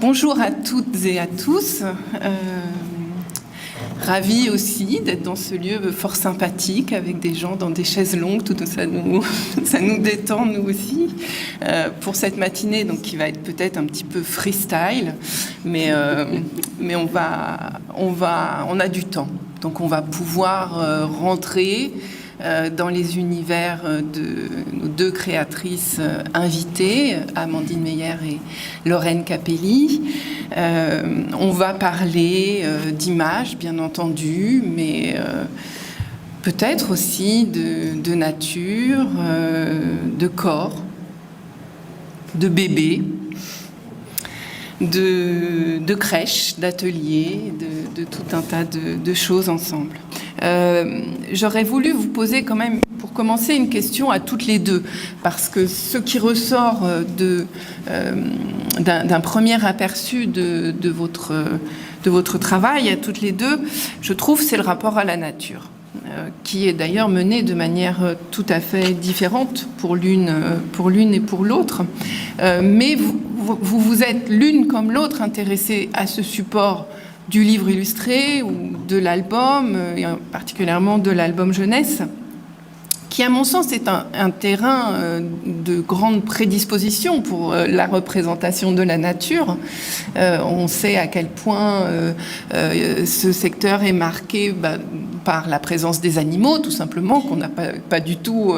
Bonjour à toutes et à tous. Ravie aussi d'être dans ce lieu fort sympathique avec des gens dans des chaises longues. Tout ça nous détend nous aussi pour cette matinée, donc qui va être peut-être un petit peu freestyle, mais on a du temps, donc on va pouvoir rentrer dans les univers de nos deux créatrices invitées, Amandine Meyer et Lorraine Capelli. On va parler d'images, bien entendu, mais peut-être aussi de nature, de corps, de bébés, de crèches, d'ateliers, de tout un tas de choses ensemble. J'aurais voulu vous poser quand même, pour commencer, une question à toutes les deux, parce que ce qui ressort d'un premier aperçu de votre travail à toutes les deux, je trouve, c'est le rapport à la nature, qui est d'ailleurs mené de manière tout à fait différente pour l'une et pour l'autre. Mais vous êtes l'une comme l'autre intéressée à ce support du livre illustré ou de l'album, et particulièrement de l'album jeunesse, qui, à mon sens, est un terrain de grande prédisposition pour la représentation de la nature. On sait à quel point ce secteur est marqué par la présence des animaux, tout simplement, qu'on n'a pas du tout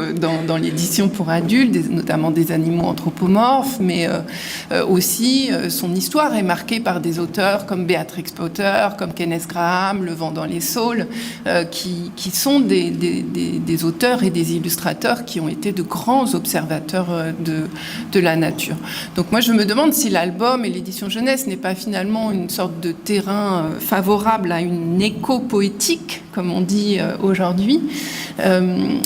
dans l'édition pour adultes, notamment des animaux anthropomorphes, mais aussi son histoire est marquée par des auteurs comme Beatrix Potter, comme Kenneth Graham, Le vent dans les saules, qui sont des auteurs et des illustrateurs qui ont été de grands observateurs de la nature. Donc moi, je me demande si l'album et l'édition jeunesse n'est pas finalement une sorte de terrain favorable à une éco-poétique, comme on dit aujourd'hui.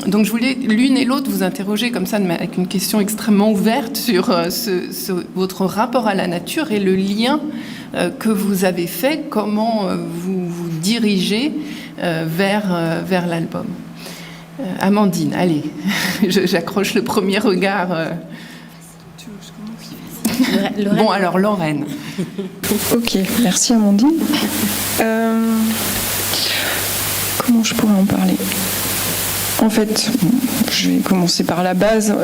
Donc je voulais l'une et l'autre vous interroger comme ça avec une question extrêmement ouverte sur votre rapport à la nature et le lien que vous avez fait, comment vous vous dirigez vers l'album. Amandine, allez, j'accroche le premier regard. Lorraine. Bon, alors Lorraine. Ok, merci Amandine. Comment je pourrais en parler ? En fait, je vais commencer par la base.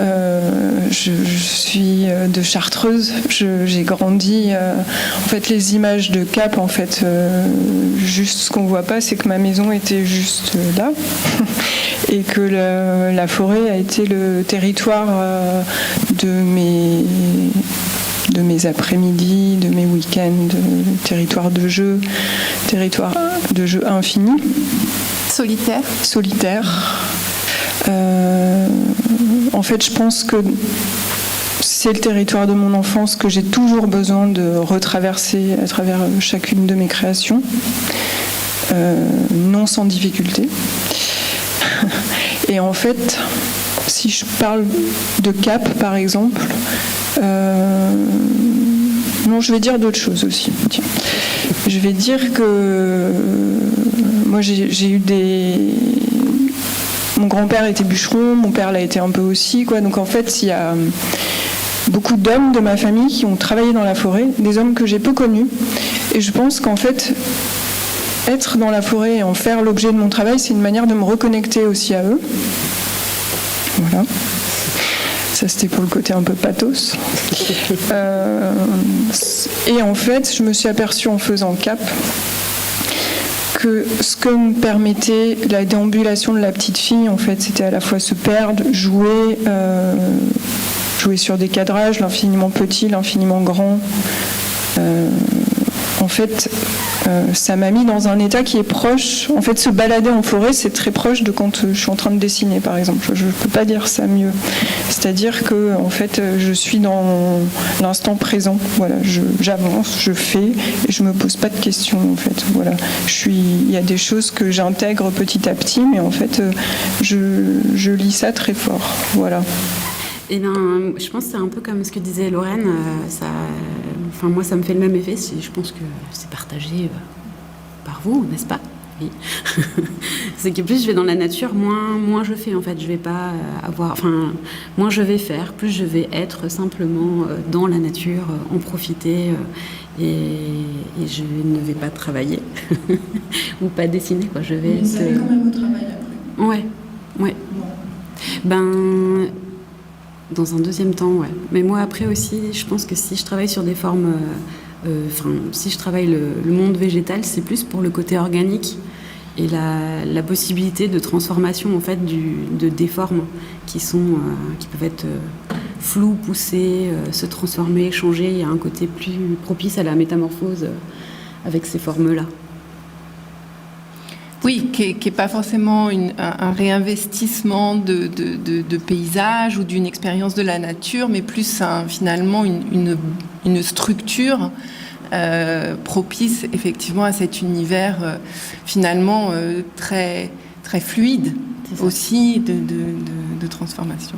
Je suis de Chartreuse. J'ai grandi. En fait, les images de Cap, en fait, juste ce qu'on voit pas, c'est que ma maison était juste là, et que la forêt a été le territoire de mes après-midi, de mes week-ends, territoire de jeu infini. Solitaire. En fait, je pense que c'est le territoire de mon enfance que j'ai toujours besoin de retraverser à travers chacune de mes créations, non sans difficulté. Et en fait, si je parle de Cap, par exemple, non, je vais dire d'autres choses aussi. Tiens. Je vais dire que moi, j'ai eu mon grand-père était bûcheron, mon père l'a été un peu aussi, quoi. Donc en fait, il y a beaucoup d'hommes de ma famille qui ont travaillé dans la forêt, des hommes que j'ai peu connus. Et je pense qu'en fait, être dans la forêt et en faire l'objet de mon travail, c'est une manière de me reconnecter aussi à eux. Voilà. Ça, c'était pour le côté un peu pathos. Et en fait, je me suis aperçue en faisant Cap que ce que me permettait la déambulation de la petite fille, en fait, c'était à la fois se perdre, jouer sur des cadrages, l'infiniment petit, l'infiniment grand. En fait, ça m'a mis dans un état qui est proche. En fait, se balader en forêt, c'est très proche de quand je suis en train de dessiner, par exemple. Je ne peux pas dire ça mieux. C'est-à-dire que, en fait, je suis dans l'instant présent. Voilà, j'avance, je fais, et je me pose pas de questions. En fait, voilà, il y a des choses que j'intègre petit à petit, mais en fait, je lis ça très fort. Voilà. Eh bien, je pense que c'est un peu comme ce que disait Lorraine. Moi, ça me fait le même effet. Je pense que c'est partagé par vous, n'est-ce pas ? Oui. C'est que plus je vais dans la nature, moins je fais en fait. Je vais pas moins je vais faire, plus je vais être simplement dans la nature, en profiter et je ne vais pas travailler ou pas dessiner, quoi. Je vais. Mais vous allez quand même au travail après. Ouais. Bon. Ben, dans un deuxième temps, ouais. Mais moi, après aussi, je pense que si je travaille sur des formes, si je travaille le monde végétal, c'est plus pour le côté organique et la possibilité de transformation en fait des formes qui peuvent être floues, poussées, se transformer, changer. Il y a un côté plus propice à la métamorphose avec ces formes-là. Oui, qui n'est pas forcément un réinvestissement de paysage ou d'une expérience de la nature, mais plus finalement une structure propice effectivement à cet univers finalement très, très fluide aussi de transformation.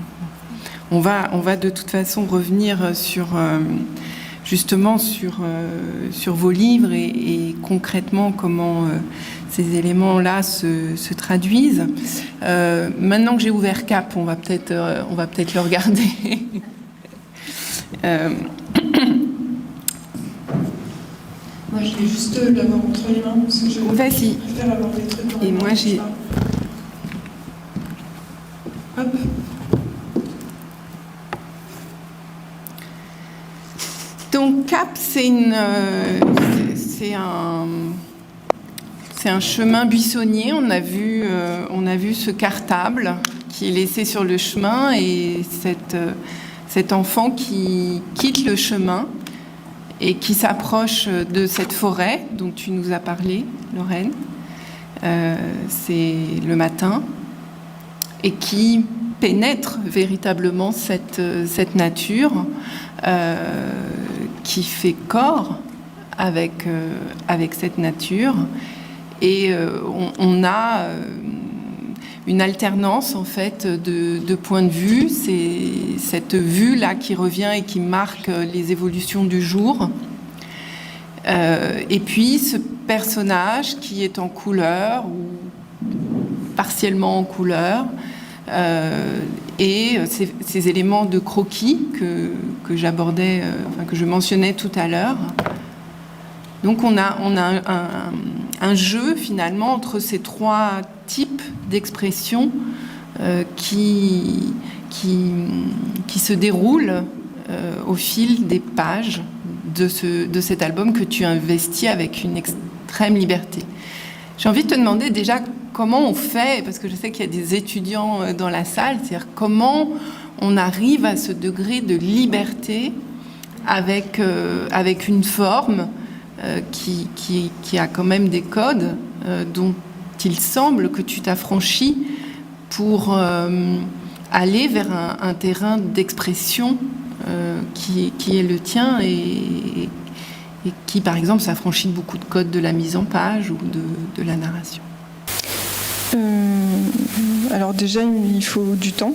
On va de toute façon revenir sur vos livres et concrètement comment ces éléments-là se traduisent. Maintenant que j'ai ouvert Cap, on va peut-être le regarder. Moi, je vais juste l'avoir entre les mains parce que je préfère avoir des trucs. Et moi, j'ai. Hop. Donc Cap, c'est un chemin buissonnier. On a vu ce cartable qui est laissé sur le chemin et cet enfant qui quitte le chemin et qui s'approche de cette forêt dont tu nous as parlé, Lorraine. C'est le matin et qui pénètre véritablement cette nature qui fait corps avec cette nature. Et on a une alternance en fait de points de vue. C'est cette vue-là qui revient et qui marque les évolutions du jour. Et puis ce personnage qui est en couleur ou partiellement en couleur. Et ces éléments de croquis que j'abordais, que je mentionnais tout à l'heure. Donc on a un jeu finalement entre ces trois types d'expressions qui se déroulent au fil des pages de cet album que tu investis avec une extrême liberté. J'ai envie de te demander déjà comment on fait, parce que je sais qu'il y a des étudiants dans la salle, c'est-à-dire comment on arrive à ce degré de liberté avec une forme qui a quand même des codes dont il semble que tu t'affranchis pour aller vers un terrain d'expression qui est le tien et qui, par exemple, s'affranchit de beaucoup de codes de la mise en page ou de la narration. Alors déjà, il faut du temps.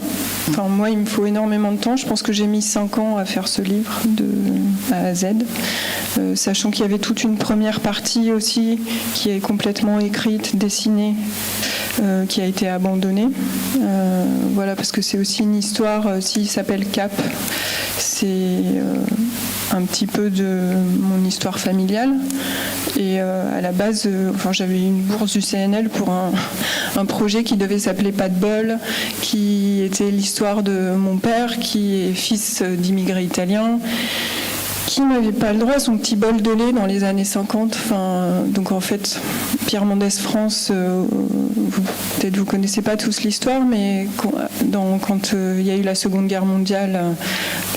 Enfin, moi, il me faut énormément de temps. Je pense que j'ai mis 5 ans à faire ce livre de A à Z, sachant qu'il y avait toute une première partie aussi qui est complètement écrite, dessinée, qui a été abandonnée. Voilà, parce que c'est aussi une histoire, s'il s'appelle Cap, c'est un petit peu de mon histoire familiale. Et à la base, j'avais eu une bourse du CNL pour un projet qui devait s'appeler Pas de bol, qui était l'histoire de mon père, qui est fils d'immigrés italiens, qui n'avait pas le droit à son petit bol de lait dans les années 50. Donc en fait, Pierre Mendès France, peut-être vous connaissez pas tous l'histoire, mais quand il y a eu la Seconde Guerre mondiale,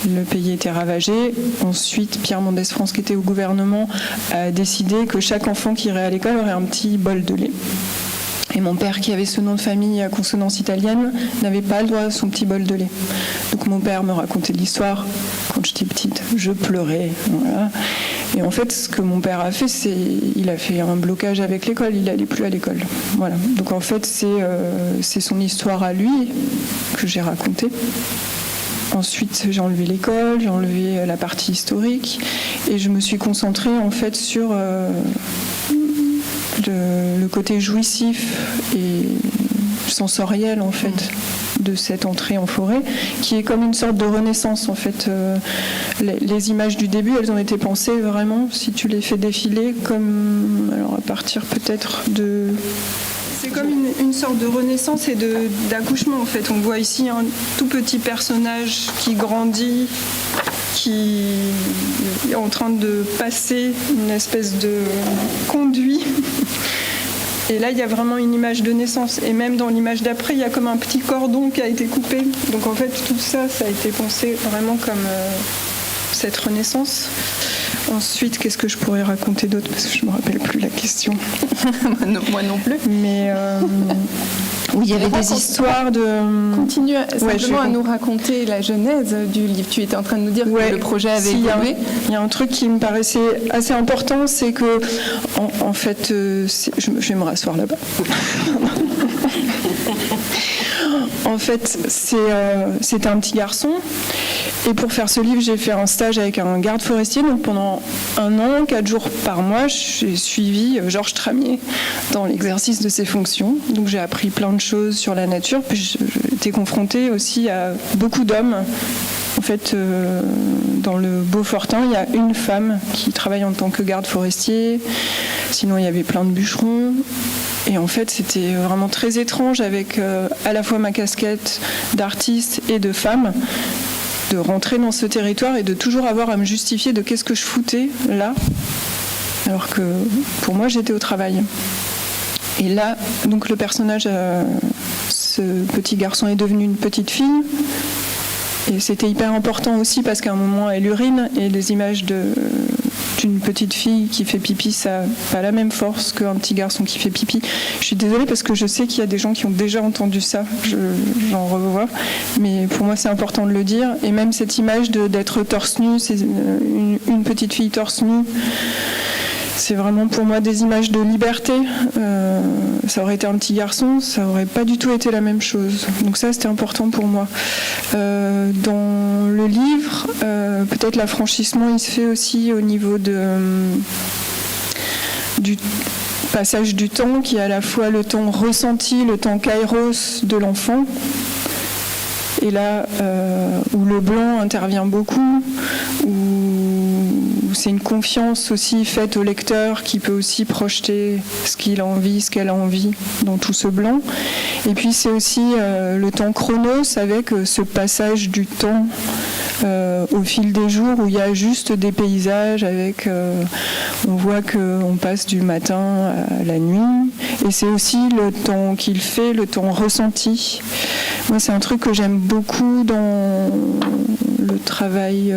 le pays était ravagé. Ensuite, Pierre Mendès France, qui était au gouvernement, a décidé que chaque enfant qui irait à l'école aurait un petit bol de lait. Et mon père, qui avait ce nom de famille à consonance italienne, n'avait pas le droit à son petit bol de lait. Donc mon père me racontait l'histoire. Quand j'étais petite, je pleurais. Voilà. Et en fait, ce que mon père a fait, c'est il a fait un blocage avec l'école. Il n'allait plus à l'école. Voilà. Donc en fait, c'est son histoire à lui que j'ai racontée. Ensuite, j'ai enlevé l'école, j'ai enlevé la partie historique, et je me suis concentrée en fait sur le côté jouissif et sensoriel en fait de cette entrée en forêt, qui est comme une sorte de renaissance en fait. Les images du début, elles ont été pensées vraiment, si tu les fais défiler, comme, alors à partir peut-être de... C'est comme une sorte de renaissance et d'accouchement en fait. On voit ici un tout petit personnage qui grandit, qui est en train de passer une espèce de conduit. Et là, il y a vraiment une image de naissance. Et même dans l'image d'après, il y a comme un petit cordon qui a été coupé. Donc en fait, tout ça, ça a été pensé vraiment comme cette renaissance. Ensuite, qu'est-ce que je pourrais raconter d'autre? Parce que je ne me rappelle plus la question. Moi non plus. Mais oui, il y avait des histoires de... Continue simplement à nous raconter la genèse du livre. Tu étais en train de nous dire que le projet avait évolué. Il y a un truc qui me paraissait assez important, c'est que, en fait, je vais me rasseoir là-bas. En fait, c'était un petit garçon. Et pour faire ce livre, j'ai fait un stage avec un garde forestier. Donc pendant 1 an, 4 jours par mois, j'ai suivi Georges Tramier dans l'exercice de ses fonctions. Donc j'ai appris plein de choses sur la nature. Puis j'ai été confrontée aussi à beaucoup d'hommes. En fait, dans le Beaufortain, il y a une femme qui travaille en tant que garde forestier. Sinon, il y avait plein de bûcherons. Et en fait, c'était vraiment très étrange avec à la fois ma casquette d'artiste et de femme, de rentrer dans ce territoire et de toujours avoir à me justifier de qu'est-ce que je foutais là, alors que pour moi, j'étais au travail. Et là, donc le personnage, ce petit garçon est devenu une petite fille. Et c'était hyper important aussi parce qu'à un moment, elle urine et les images d'une petite fille qui fait pipi, ça n'a pas la même force qu'un petit garçon qui fait pipi. Je suis désolée parce que je sais qu'il y a des gens qui ont déjà entendu ça, j'en revois, mais pour moi c'est important de le dire. Et même cette image d'être torse nu, c'est une petite fille torse nu, c'est vraiment pour moi des images de liberté. Ça aurait été un petit garçon, ça aurait pas du tout été la même chose. Donc ça, c'était important pour moi. Dans le livre, peut-être l'affranchissement, il se fait aussi au niveau du passage du temps, qui est à la fois le temps ressenti, le temps kairos de l'enfant, et là où le blanc intervient beaucoup, où c'est une confiance aussi faite au lecteur qui peut aussi projeter ce qu'il a envie, ce qu'elle a envie dans tout ce blanc. Et puis c'est aussi le temps chronos avec ce passage du temps au fil des jours où il y a juste des paysages avec, on voit qu'on passe du matin à la nuit, et c'est aussi le temps qu'il fait, le temps ressenti. Moi, c'est un truc que j'aime beaucoup dans le travail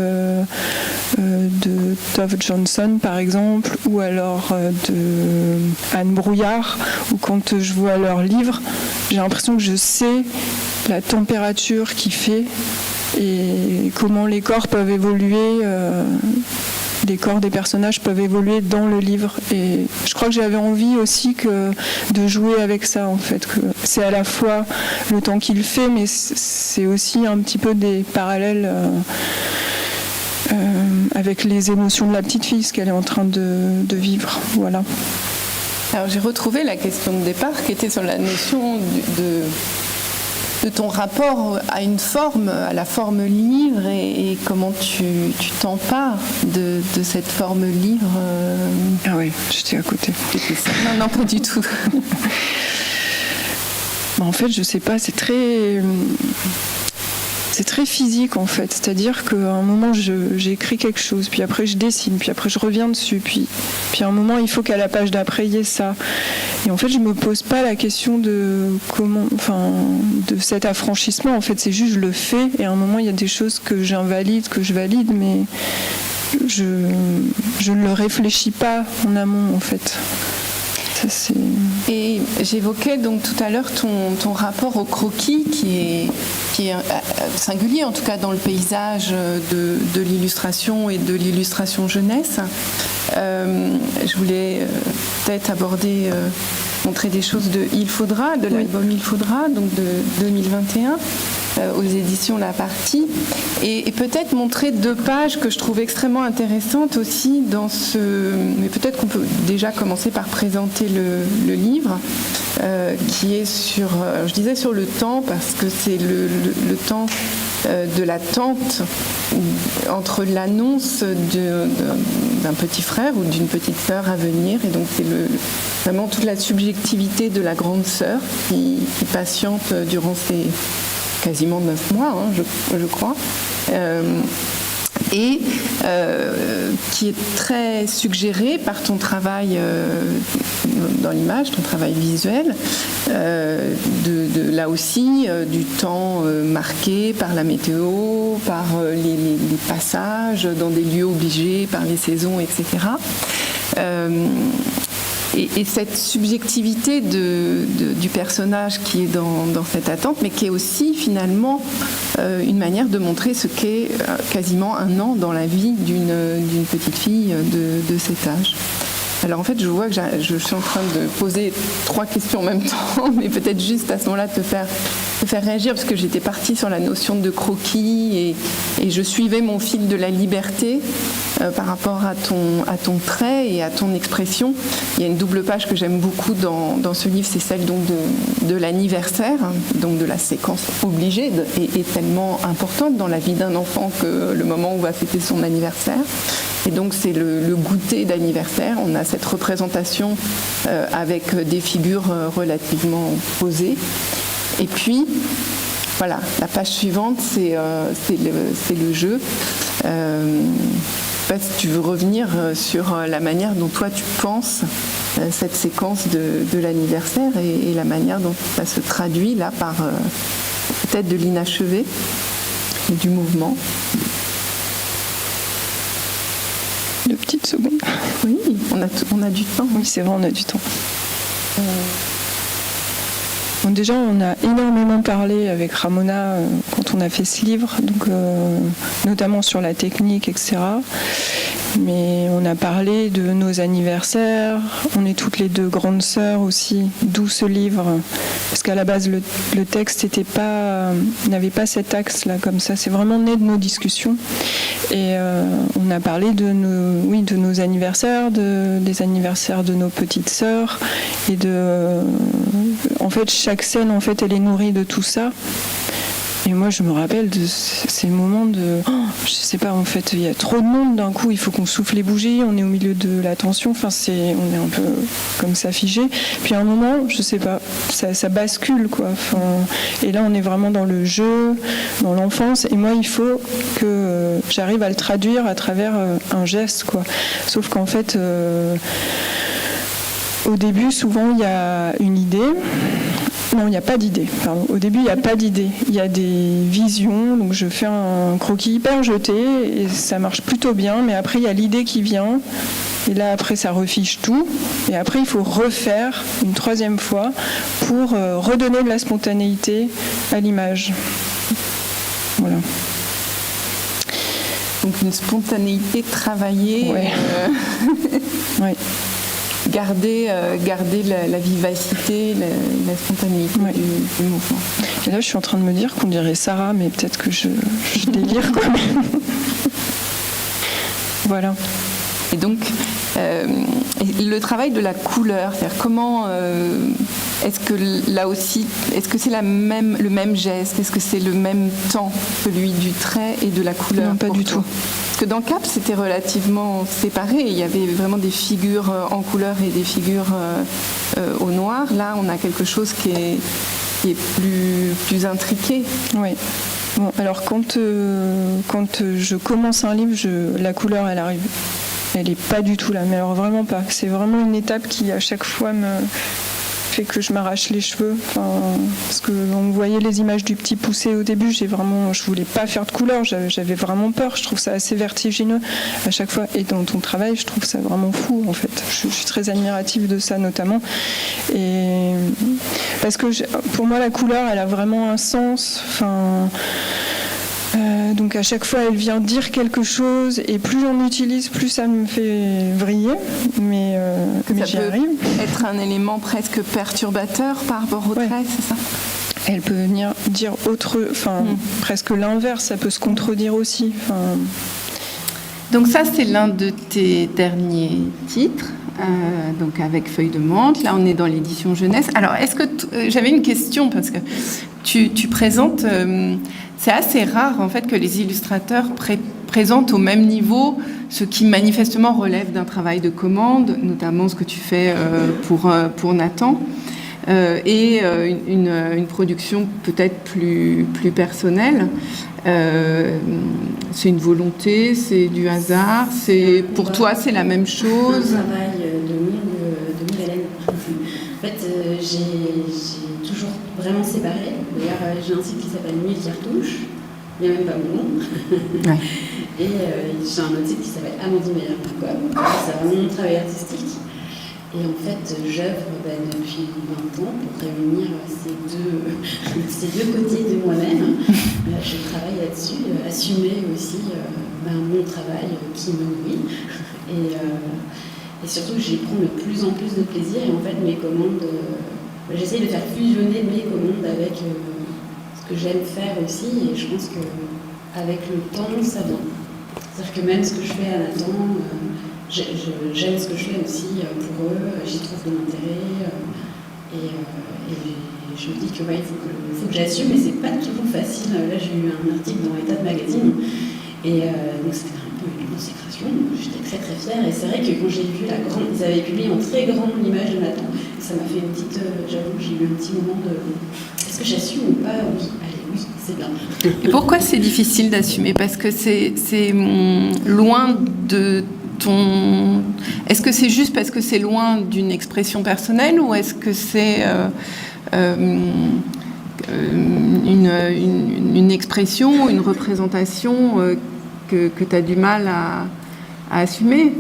de Tove Jansson, par exemple, ou alors de Anne Brouillard, où quand je vois leurs livres, j'ai l'impression que je sais la température qu'il fait et comment les corps peuvent évoluer, les corps des personnages peuvent évoluer dans le livre. Et je crois que j'avais envie aussi de jouer avec ça, en fait. Que c'est à la fois le temps qu'il fait, mais c'est aussi un petit peu des parallèles avec les émotions de la petite fille, ce qu'elle est en train de vivre. Voilà. Alors j'ai retrouvé la question de départ qui était sur la notion de ton rapport à une forme, à la forme livre, et comment tu t'empares de cette forme livre. Ah oui, j'étais à côté. Non, pas du tout. En fait, je sais pas, c'est très physique en fait, c'est-à-dire qu'à un moment j'écris quelque chose, puis après je dessine, puis après je reviens dessus, puis à un moment il faut qu'à la page d'après il y ait ça. Et en fait je me pose pas la question de cet affranchissement, en fait c'est juste je le fais, et à un moment il y a des choses que j'invalide, que je valide, mais je ne le réfléchis pas en amont en fait. Ça, et j'évoquais donc tout à l'heure ton rapport au croquis qui est singulier, en tout cas dans le paysage de l'illustration et de l'illustration jeunesse. Je voulais peut-être montrer des choses de Il Faudra, de l'album Il Faudra, donc de 2021. aux éditions La Partie, et peut-être montrer 2 pages que je trouve extrêmement intéressantes aussi dans ce... Mais peut-être qu'on peut déjà commencer par présenter le livre, qui est sur... je disais sur le temps, parce que c'est le temps de l'attente entre l'annonce d'un petit frère ou d'une petite sœur à venir, et donc c'est vraiment toute la subjectivité de la grande sœur qui patiente durant ces quasiment 9 mois, je crois, et qui est très suggérée par ton travail dans l'image, ton travail visuel, là aussi du temps marqué par la météo, par les passages dans des lieux obligés, par les saisons, etc. Et cette subjectivité du personnage qui est dans cette attente, mais qui est aussi finalement une manière de montrer ce qu'est quasiment un an dans la vie d'une petite fille de cet âge. Alors en fait, je vois que je suis en train de poser 3 questions en même temps, mais peut-être juste à ce moment-là te faire réagir, parce que j'étais partie sur la notion de croquis et je suivais mon fil de la liberté par rapport à ton trait et à ton expression. Il y a une double page que j'aime beaucoup dans ce livre, c'est celle donc de l'anniversaire, donc de la séquence obligée et tellement importante dans la vie d'un enfant que le moment où on va fêter son anniversaire. Et donc c'est le goûter d'anniversaire. On a cette représentation avec des figures relativement posées. Et puis, voilà, la page suivante, c'est le jeu. Je ne sais pas si tu veux revenir sur la manière dont toi tu penses cette séquence de l'anniversaire et la manière dont ça se traduit là par peut-être de l'inachevé et du mouvement. 2 petites secondes. Oui, on a du temps. Oui, c'est vrai, on a du temps. Bon, déjà, on a énormément parlé avec Ramona quand on a fait ce livre, donc, notamment sur la technique, etc. Mais on a parlé de nos anniversaires. On est toutes les 2 grandes sœurs aussi, d'où ce livre. Parce qu'à la base, le texte n'avait pas cet axe-là comme ça. C'est vraiment né de nos discussions. Et on a parlé de nos anniversaires, des anniversaires de nos petites sœurs. Et en fait, chaque scène, en fait, elle est nourrie de tout ça. Et moi, je me rappelle de ces moments je sais pas, en fait, il y a trop de monde d'un coup, il faut qu'on souffle les bougies, on est au milieu de la tension, on est un peu comme ça figé. Puis à un moment, je sais pas, ça bascule, quoi. Et là, on est vraiment dans le jeu, dans l'enfance, et moi, il faut que j'arrive à le traduire à travers un geste, quoi. Sauf qu'en fait, au début, souvent, il y a une idée. Non, il n'y a pas d'idée. Pardon. Au début, il n'y a pas d'idée. Il y a des visions. Donc, je fais un croquis hyper jeté et ça marche plutôt bien. Mais après, il y a l'idée qui vient. Et là, après, ça refiche tout. Et après, il faut refaire une 3e fois pour redonner de la spontanéité à l'image. Voilà. Donc, une spontanéité travaillée. Ouais. Ouais. Garder la vivacité, la spontanéité du mouvement. Et là, je suis en train de me dire qu'on dirait Sarah, mais peut-être que je délire quand même. Voilà. Et donc, le travail de la couleur, c'est-à-dire comment est-ce que là aussi, est-ce que c'est le même geste, est-ce que c'est le même temps, celui du trait et de la couleur? Non, pas du tout. Parce que dans Cap, c'était relativement séparé. Il y avait vraiment des figures en couleur et des figures au noir. Là, on a quelque chose qui est plus intriqué. Oui. Bon, alors quand je commence un livre, la couleur, elle arrive. Elle n'est pas du tout là, mais alors vraiment pas. C'est vraiment une étape qui, à chaque fois, me fait que je m'arrache les cheveux. Parce qu'on voyait les images du petit poussé au début, je voulais pas faire de couleur, j'avais vraiment peur. Je trouve ça assez vertigineux à chaque fois. Et dans ton travail, je trouve ça vraiment fou, en fait. Je suis très admirative de ça, notamment. Et parce que pour moi, la couleur, elle a vraiment un sens. Donc à chaque fois, elle vient dire quelque chose, et plus j'en utilise, plus ça me fait vriller, mais j'y arrive. Ça peut être un élément presque perturbateur par rapport au trait, c'est ça ? Elle peut venir dire presque l'inverse, ça peut se contredire aussi. Donc ça, c'est l'un de tes derniers titres, donc avec Feuille de menthe. Là, on est dans l'édition jeunesse. Alors, est-ce que j'avais une question parce que tu présentes. C'est assez rare en fait que les illustrateurs présentent au même niveau ce qui manifestement relève d'un travail de commande, notamment ce que tu fais pour Nathan. Et une production peut-être plus personnelle. C'est une volonté, c'est du hasard, pour toi c'est la même chose. Un travail de mille haleines. En fait, j'ai toujours vraiment séparé. D'ailleurs, j'ai un site qui s'appelle Mille qui retouche. Il n'y a même pas mon nom. Ouais. Et j'ai un autre site qui s'appelle amandimeyer.com. C'est vraiment mon travail artistique. Et en fait, j'œuvre depuis 20 ans pour réunir ces deux côtés de moi-même. Je travaille là-dessus, assumer aussi mon travail qui me nourrit. Et surtout, j'y prends de plus en plus de plaisir. Et en fait, mes commandes, j'essaye de faire fusionner mes commandes avec ce que j'aime faire aussi. Et je pense qu'avec le temps, ça vient. C'est-à-dire que même ce que je fais à Nathan, j'aime ce que je fais aussi pour eux, j'y trouve de l'intérêt et je me dis que il faut que j'assume, mais c'est pas toujours facile. Là, j'ai eu un article dans État de Magazine et donc c'était un peu une consécration. J'étais très très fière et c'est vrai que quand j'ai vu ils avaient publié en très grand l'image de Nathan, ça m'a fait une petite, j'avoue, j'ai eu un petit moment de est-ce que j'assume ou pas? Oui, allez, oui, c'est bien. Et pourquoi c'est difficile d'assumer? Parce que c'est loin de Est-ce que c'est juste parce que c'est loin d'une expression personnelle ou est-ce que c'est une expression, une représentation que tu as du mal à assumer?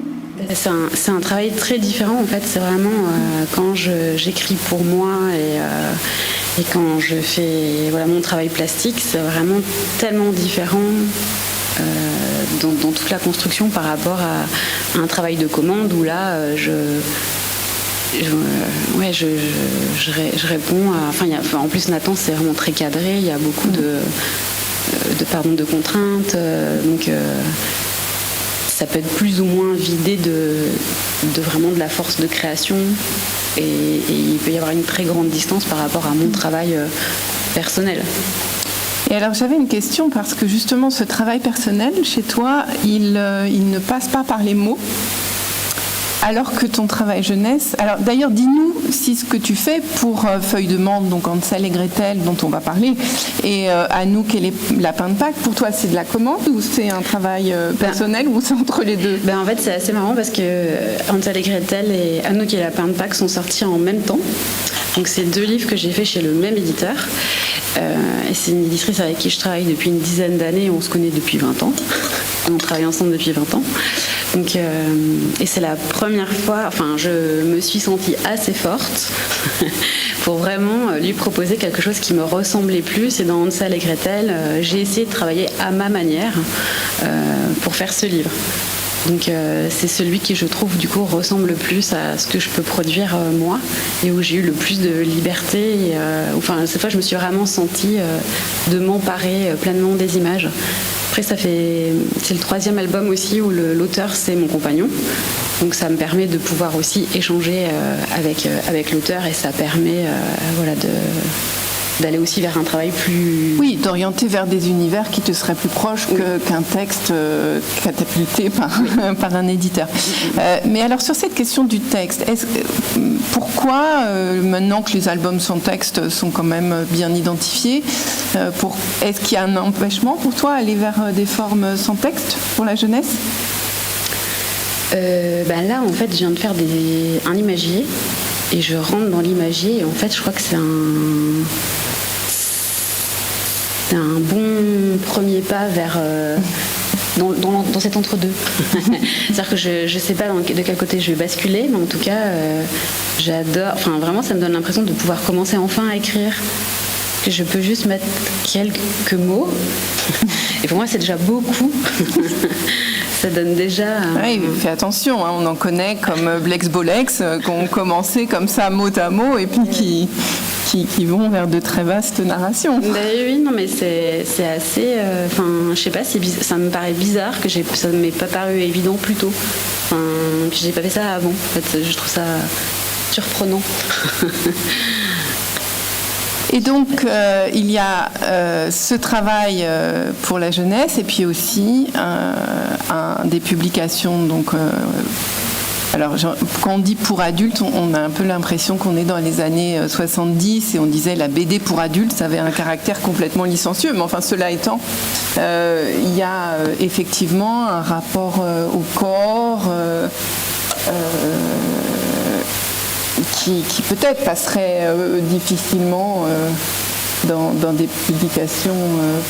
C'est un travail très différent en fait. C'est vraiment quand j'écris pour moi et quand je fais mon travail plastique, c'est vraiment tellement différent. Dans toute la construction par rapport à un travail de commande où là je réponds à, en plus Nathan c'est vraiment très cadré, il y a beaucoup de contraintes, donc ça peut être plus ou moins vidé de vraiment de la force de création et il peut y avoir une très grande distance par rapport à mon travail personnel. Et alors j'avais une question parce que justement ce travail personnel chez toi, il ne passe pas par les mots, alors que ton travail jeunesse. Alors d'ailleurs dis-nous si ce que tu fais pour Feuille de menthe, donc Hansel et Gretel dont on va parler, et Anouk et les lapins de Pâques, pour toi c'est de la commande ou c'est un travail personnel ou c'est entre les deux? En fait c'est assez marrant parce que Hansel et Gretel et Anouk et les lapins de Pâques sont sortis en même temps. Donc c'est 2 livres que j'ai fait chez le même éditeur. Et c'est une éditrice avec qui je travaille depuis une dizaine d'années. On se connaît depuis 20 ans. On travaille ensemble depuis 20 ans. Donc, et c'est la première fois, je me suis sentie assez forte pour vraiment lui proposer quelque chose qui me ressemblait plus. Et dans Hansel et Gretel, j'ai essayé de travailler à ma manière pour faire ce livre. Donc c'est celui qui, je trouve, du coup, ressemble le plus à ce que je peux produire moi et où j'ai eu le plus de liberté. Cette fois, je me suis vraiment sentie de m'emparer pleinement des images. Après, c'est le 3e album aussi où l'auteur, c'est mon compagnon. Donc ça me permet de pouvoir aussi échanger avec l'auteur et ça permet d'aller aussi vers un travail plus... Oui, d'orienter vers des univers qui te seraient plus proches qu'un texte catapulté par un éditeur. Mais alors sur cette question du texte, pourquoi, maintenant que les albums sans texte sont quand même bien identifiés, est-ce qu'il y a un empêchement pour toi aller vers des formes sans texte pour la jeunesse? Là, en fait, je viens de faire un imagier et je rentre dans l'imagier et en fait, je crois que c'est un bon premier pas vers dans cet entre-deux. C'est-à-dire que je ne sais pas de quel côté je vais basculer, mais en tout cas, j'adore. Vraiment, ça me donne l'impression de pouvoir commencer enfin à écrire. Que je peux juste mettre quelques mots. Et pour moi, c'est déjà beaucoup. Ça donne déjà... Oui, fais attention, on en connaît comme Blex Bolex, qui ont commencé comme ça mot à mot et puis qui vont vers de très vastes narrations. Oui, non, mais c'est assez... Enfin, je sais pas, ça me paraît bizarre que ça ne m'ait pas paru évident plus tôt. Enfin, que j'ai pas fait ça avant. En fait, je trouve ça surprenant. Et donc, il y a ce travail pour la jeunesse et puis aussi des publications. Donc, alors, quand on dit pour adultes, on a un peu l'impression qu'on est dans les années 70 et on disait la BD pour adultes, ça avait un caractère complètement licencieux. Mais enfin, cela étant, il y a effectivement un rapport au corps qui peut-être passerait difficilement dans des publications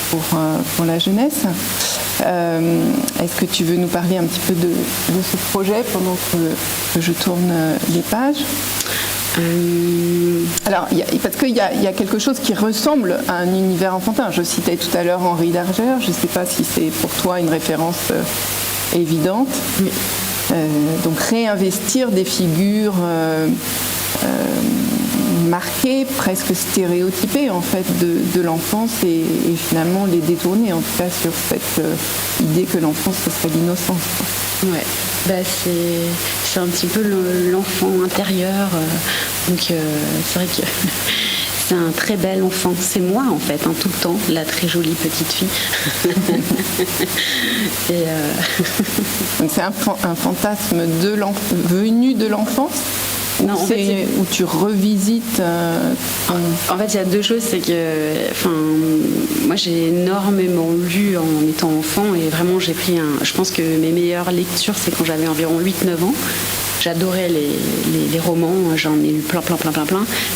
pour la jeunesse. Est-ce que tu veux nous parler un petit peu de ce projet pendant que je tourne les pages ? Alors, parce qu'il y a quelque chose qui ressemble à un univers enfantin. Je citais tout à l'heure Henri Darger. Je ne sais pas si c'est pour toi une référence évidente. Oui. Donc réinvestir des figures marquées, presque stéréotypées en fait de l'enfance et finalement les détourner en tout cas sur cette idée que l'enfance ce serait l'innocence. Ouais, c'est un petit peu l'enfant intérieur. Donc c'est vrai que c'est un très bel enfant. C'est moi en fait, tout le temps, la très jolie petite fille. Donc c'est un fantasme venu de l'enfance. Non, en fait, où tu revisites. En fait, il y a deux choses. C'est que, moi, j'ai énormément lu en étant enfant et vraiment, j'ai pris je pense que mes meilleures lectures, c'est quand j'avais environ 8-9 ans. J'adorais les romans, j'en ai lu plein.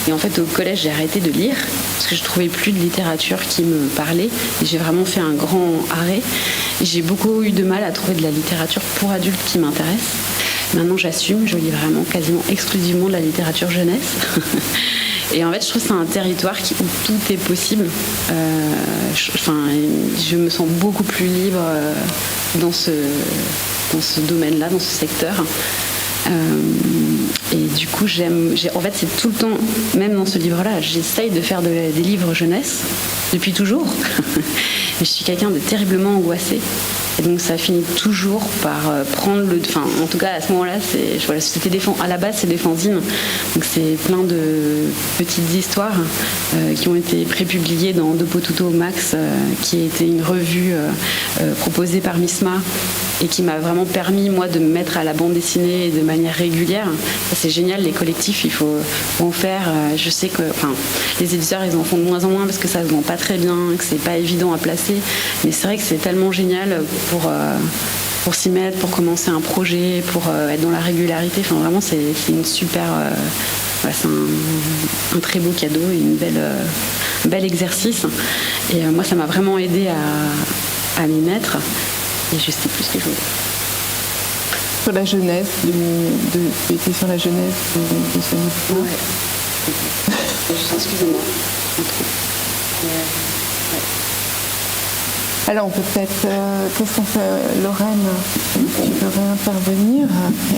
Et en fait, au collège, j'ai arrêté de lire parce que je trouvais plus de littérature qui me parlait. Et j'ai vraiment fait un grand arrêt. Et j'ai beaucoup eu de mal à trouver de la littérature pour adultes qui m'intéresse. Maintenant, j'assume, je lis vraiment quasiment exclusivement de la littérature jeunesse. Et en fait, je trouve que c'est un territoire où tout est possible. Je me sens beaucoup plus libre dans ce domaine-là, dans ce secteur. Et du coup, en fait, c'est tout le temps, même dans ce livre-là, j'essaye de faire des livres jeunesse depuis toujours. Mais je suis quelqu'un de terriblement angoissé. Et donc ça finit toujours par prendre en tout cas à ce moment-là, à la base c'est des fanzines. Donc c'est plein de petites histoires qui ont été prépubliées dans De Potuto Max, qui était une revue proposée par Misma et qui m'a vraiment permis moi de me mettre à la bande dessinée de manière régulière. Ça, c'est génial, les collectifs, il faut en faire. Je sais que les éditeurs ils en font de moins en moins parce que ça se vend pas très bien, que c'est pas évident à placer. Mais c'est vrai que c'est tellement génial pour s'y mettre, pour commencer un projet, pour être dans la régularité. Enfin, vraiment, c'est une super... c'est un très beau cadeau et un bel exercice. Et moi, ça m'a vraiment aidé à m'y mettre. Et je sais plus ce que je voulais. Sur la jeunesse, tu étais sur la jeunesse de ce livre. Ouais. Excusez-moi. Alors on peut peut-être, qu'est-ce qu'on fait, Lorraine, tu peux réintervenir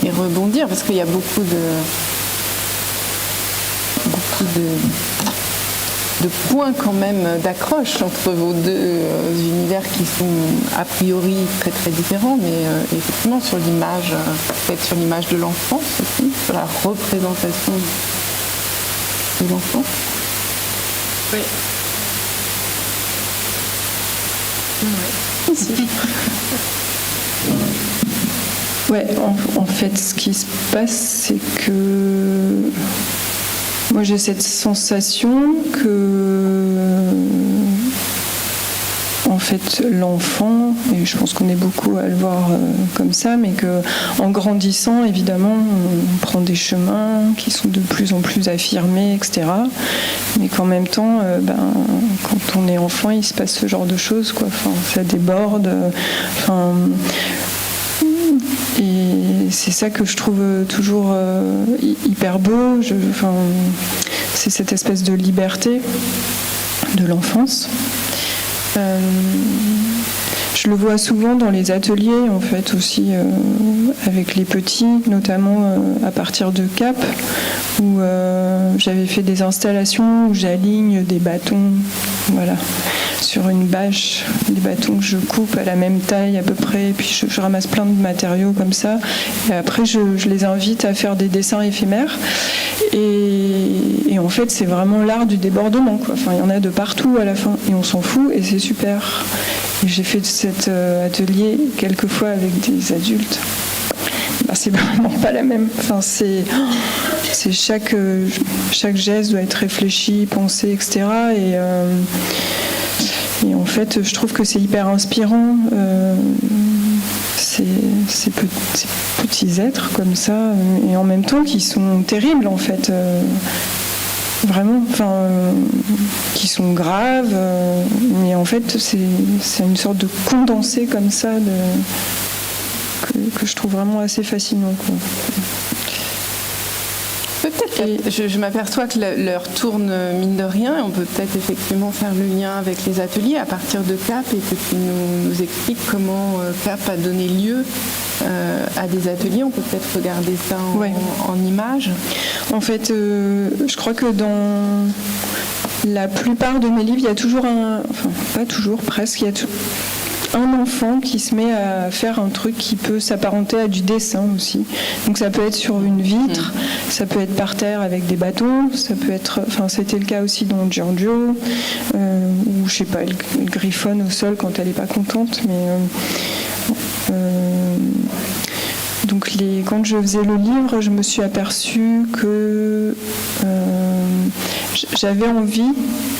et rebondir parce qu'il y a beaucoup de points quand même d'accroche entre vos deux univers qui sont a priori très très différents, mais effectivement sur l'image, peut-être sur l'image de l'enfance aussi, sur la représentation de l'enfant. Oui. Ouais, en fait, ce qui se passe, c'est que moi j'ai cette sensation que en fait l'enfant, et je pense qu'on est beaucoup à le voir comme ça, mais qu'en grandissant, évidemment, on prend des chemins qui sont de plus en plus affirmés, etc. Mais qu'en même temps, quand on est enfant, il se passe ce genre de choses, quoi. Enfin, ça déborde. Et c'est ça que je trouve toujours hyper beau. C'est cette espèce de liberté de l'enfance. Je le vois souvent dans les ateliers, en fait, aussi avec les petits, notamment à partir de Cap, où j'avais fait des installations où j'aligne des bâtons, voilà, sur une bâche, des bâtons que je coupe à la même taille à peu près, et puis je ramasse plein de matériaux comme ça, et après je les invite à faire des dessins éphémères, et en fait c'est vraiment l'art du débordement, quoi. Enfin, il y en a de partout à la fin, et on s'en fout, et c'est super. Et j'ai fait cet atelier quelques fois avec des adultes. Ben, c'est vraiment pas la même. Enfin, c'est chaque geste doit être réfléchi, pensé, etc. Et en fait, je trouve que c'est hyper inspirant. Ces petits êtres comme ça, et en même temps qui sont terribles en fait. Vraiment, qui sont graves, mais en fait c'est une sorte de condensé comme ça que je trouve vraiment assez fascinant, quoi. Peut-être, je m'aperçois que l'heure tourne mine de rien, et on peut peut-être effectivement faire le lien avec les ateliers à partir de Cap, et que tu nous expliques comment Cap a donné lieu à des ateliers. On peut peut-être regarder ça en images. En fait, je crois que dans la plupart de mes livres, il y a toujours pas toujours, presque, il y a un enfant qui se met à faire un truc qui peut s'apparenter à du dessin aussi. Donc ça peut être sur une vitre, ça peut être par terre avec des bâtons, ça peut être, c'était le cas aussi dans Giorgio, où je sais pas, elle griffonne au sol quand elle n'est pas contente, mais donc quand je faisais le livre, je me suis aperçue que j'avais envie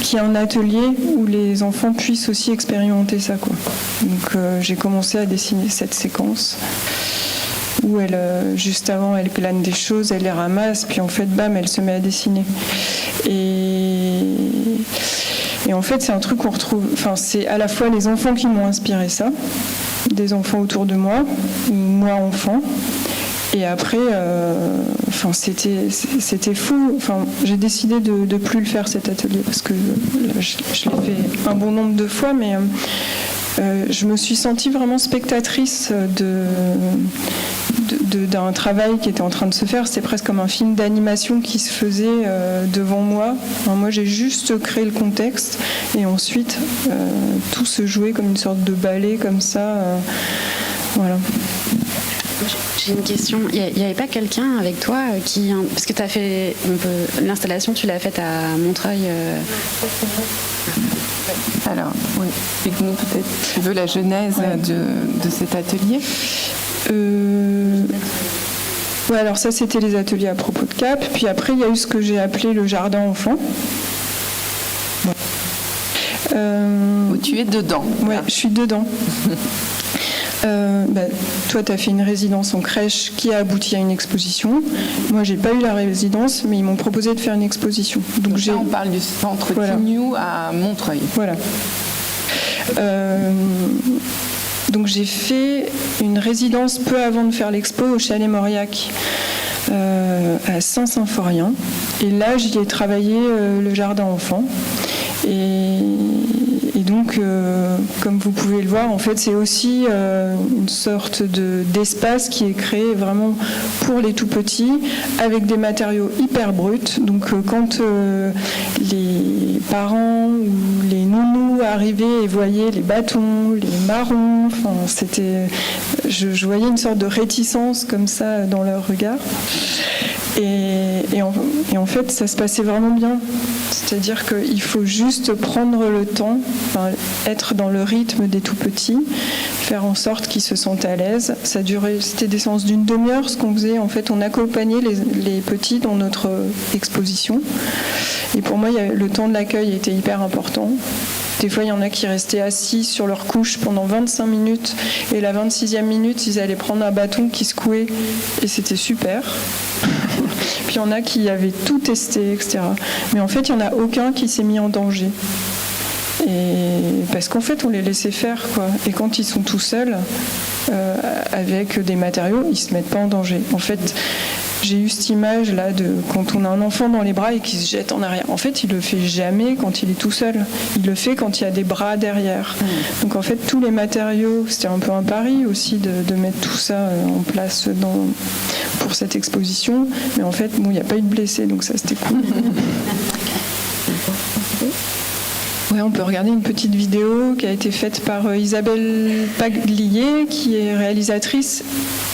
qu'il y ait un atelier où les enfants puissent aussi expérimenter ça, quoi. Donc j'ai commencé à dessiner cette séquence où juste avant, elle plane des choses, elle les ramasse, puis en fait, bam, elle se met à dessiner. Et en fait, c'est un truc qu'on retrouve... c'est à la fois les enfants qui m'ont inspiré ça, des enfants autour de moi, moi enfant. Et après, c'était fou. J'ai décidé de ne plus le faire, cet atelier, parce que je l'ai fait un bon nombre de fois, mais je me suis sentie vraiment spectatrice d'un travail qui était en train de se faire. C'était presque comme un film d'animation qui se faisait devant moi. Moi, j'ai juste créé le contexte, et ensuite, tout se jouait comme une sorte de ballet, comme ça. Voilà. J'ai une question. Il n'y avait pas quelqu'un avec toi qui... Parce que tu as fait... L'installation, tu l'as faite à Montreuil. Alors, oui, explique-nous peut-être, tu veux, la genèse de cet atelier. Ouais, alors ça, c'était les ateliers à propos de Cap. Puis après, il y a eu ce que j'ai appelé le jardin enfant. Où tu es dedans. Ouais, je suis dedans. Toi, tu as fait une résidence en crèche qui a abouti à une exposition. Moi, j'ai pas eu la résidence, mais ils m'ont proposé de faire une exposition. Donc là, on parle du centre Tignou à Montreuil. Voilà. Donc j'ai fait une résidence peu avant de faire l'expo au Chalet Mauriac à Saint-Symphorien. Et là, j'y ai travaillé le jardin enfant. Et donc, comme vous pouvez le voir, en fait, c'est aussi une sorte d'espace qui est créé vraiment pour les tout-petits, avec des matériaux hyper bruts. Donc, quand les parents ou les nounous arrivaient et voyaient les bâtons, les marrons, je voyais une sorte de réticence comme ça dans leur regard. Et en fait, ça se passait vraiment bien. C'est-à-dire qu'il faut juste prendre le temps, être dans le rythme des tout-petits, faire en sorte qu'ils se sentent à l'aise. C'était des séances d'une demi-heure, ce qu'on faisait. En fait, on accompagnait les petits dans notre exposition. Et pour moi, le temps de l'accueil était hyper important. Des fois, il y en a qui restaient assis sur leur couche pendant 25 minutes. Et la 26e minute, ils allaient prendre un bâton qui secouait. Et c'était super. Puis il y en a qui avaient tout testé, etc. Mais en fait, il n'y en a aucun qui s'est mis en danger. Parce qu'en fait, on les laissait faire, quoi. Et quand ils sont tout seuls, avec des matériaux, ils ne se mettent pas en danger. En fait, j'ai eu cette image là de quand on a un enfant dans les bras et qui se jette en arrière. En fait, il le fait jamais quand il est tout seul. Il le fait quand il y a des bras derrière. Donc en fait, tous les matériaux, c'était un peu un pari aussi de mettre tout ça en place pour cette exposition. Mais en fait, bon, il n'y a pas eu de blessés, donc ça c'était cool. Ouais, on peut regarder une petite vidéo qui a été faite par Isabelle Paglier, qui est réalisatrice,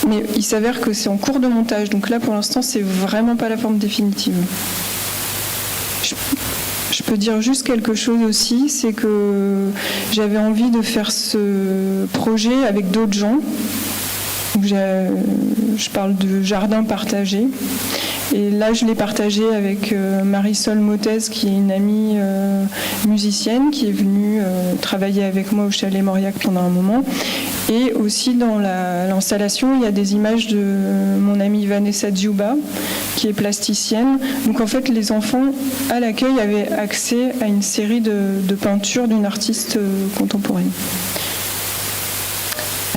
mais il s'avère que c'est en cours de montage, donc là pour l'instant c'est vraiment pas la forme définitive. Je peux dire juste quelque chose aussi, c'est que j'avais envie de faire ce projet avec d'autres gens. Donc je parle de jardin partagé. Et là, je l'ai partagé avec Marisol Motez, qui est une amie musicienne, qui est venue travailler avec moi au Chalet Mauriac pendant un moment. Et aussi dans l'installation, il y a des images de mon amie Vanessa Djouba, qui est plasticienne. Donc en fait, les enfants à l'accueil avaient accès à une série de peintures d'une artiste contemporaine.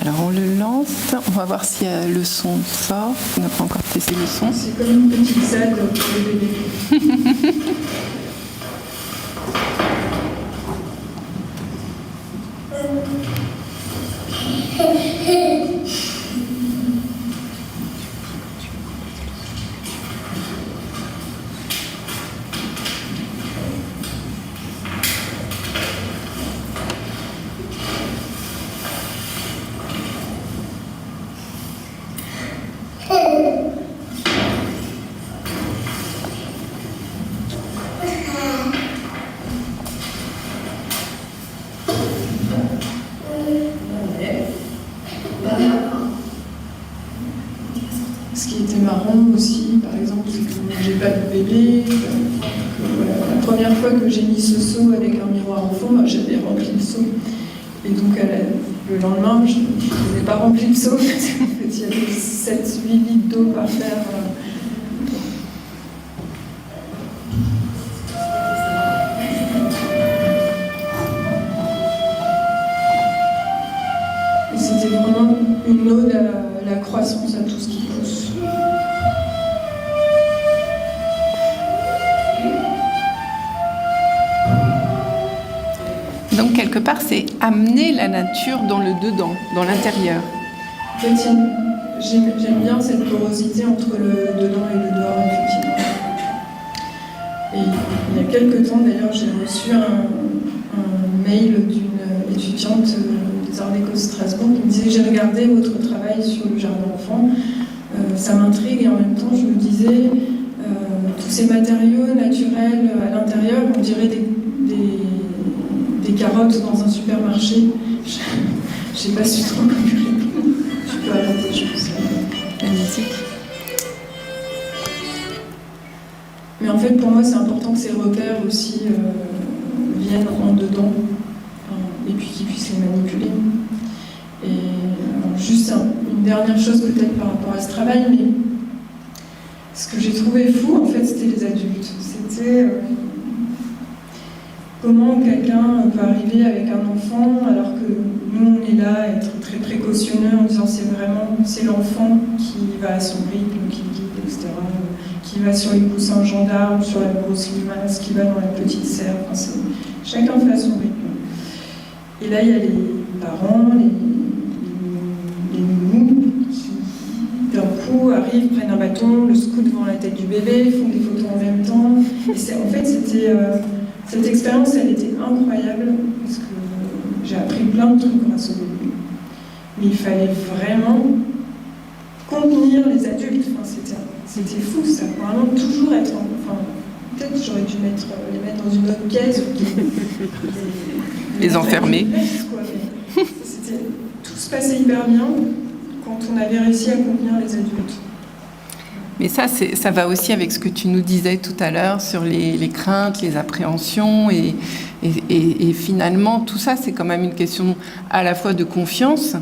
Alors on le lance, on va voir si le son sort. On n'a pas encore testé le son. C'est comme une petite salle pour les bébés. Ce qui était marrant aussi, par exemple, c'est que j'ai pas de bébé. Voilà, la première fois que j'ai mis ce seau avec un miroir au fond, j'avais rempli le seau. Et donc le lendemain, je n'ai pas rempli le seau parce qu'en fait, il y avait 7-8 litres d'eau par faire. Et c'était vraiment une ode à la croissance, à tout ce qui pousse. Donc quelque part, c'est amener la nature dans le dedans, dans l'intérieur. En fait, j'aime bien cette porosité entre le dedans et le dehors, effectivement. Et il y a quelques temps, d'ailleurs, j'ai reçu un mail d'une étudiante des Arts Déco de Strasbourg qui me disait « J'ai regardé votre travail sur le jardin enfant, ça m'intrigue et en même temps, je me disais tous ces matériaux naturels à l'intérieur, on dirait des carottes dans un supermarché. » Je n'ai pas su trop comment répondre. Je peux arrêter, je pense. La musique. Mais en fait, pour moi, c'est important que ces repères aussi viennent en dedans, et puis qu'ils puissent les manipuler. Et juste une dernière chose peut-être par rapport à ce travail, mais ce que j'ai trouvé fou, en fait, c'était les adultes. C'était comment quelqu'un peut arriver avec un enfant alors que nous, on est là à être très précautionneux en disant c'est l'enfant qui va à son rythme, qui guide, etc., qui va sur les coussins gendarmes, sur la grosse limace, qui va dans la petite serre. Enfin, chacun fait à son rythme. Et là, il y a les parents, les nounous qui, d'un coup, arrivent, prennent un bâton, le secouent devant la tête du bébé, font des photos en même temps. Et en fait, cette expérience, elle était incroyable, parce que j'ai appris plein de trucs grâce au bébé. Mais il fallait vraiment contenir les adultes. Enfin, c'était fou, ça. Vraiment toujours être... Enfin, peut-être que j'aurais dû les mettre dans une autre pièce. Les enfermer. Tout se passait hyper bien quand on avait réussi à contenir les adultes. Mais ça va aussi avec ce que tu nous disais tout à l'heure sur les craintes, les appréhensions. Et finalement, tout ça, c'est quand même une question à la fois de confiance,